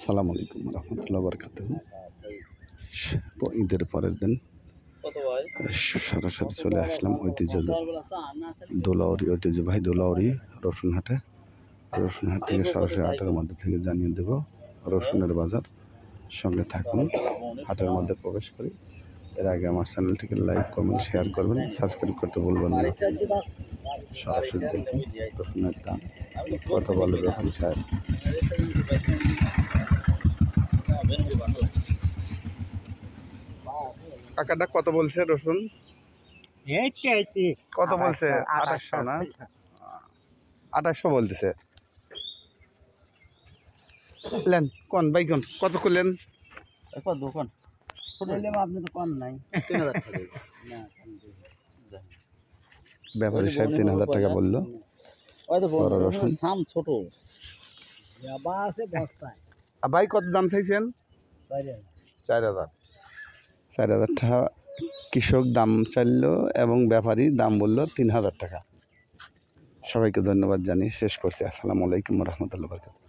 আসসালামু আলাইকুম রহমতুল্লাহ বরকাতুহ। ঈদের পরের দিন সরাসরি চলে আসলাম ঐতিহ্যবাহী দোলাউরি রসুনহাটে। রসুনহাট থেকে সরাসরি হাটের মধ্যে থেকে জানিয়ে দেব রসুনের বাজার। সঙ্গে থাকুন, হাটের মধ্যে প্রবেশ করি। এর আগে আমার চ্যানেলটিকে লাইক, কমেন্ট, শেয়ার করবেন, সাবস্ক্রাইব করতে ভুলবেন না। সরাসরি দেখুন রসুনের দাম কত বলে ব্যাপারী সাহেব। কাকাটা কত বলছে রসুন? কত বলছে? 2800 না? 2800 বলতেছে। লেন কোন ভাই কোন কত করলেন? দোকান আপনি তো কম নাই 3000 টাকা। ব্যাপারী সাহেব 3000 টাকা বললো। বড় রসুন সাম ছোট আছে বস্তায়। ভাই কত দাম চাইছেন? 4000 টাকা কৃষক দাম চাইল এবং ব্যাপারী দাম বলল 3000 টাকা। সবাইকে ধন্যবাদ জানিয়ে শেষ করছি। আসসালামু আলাইকুম রহমতুল্লাহ বরকাতুহু।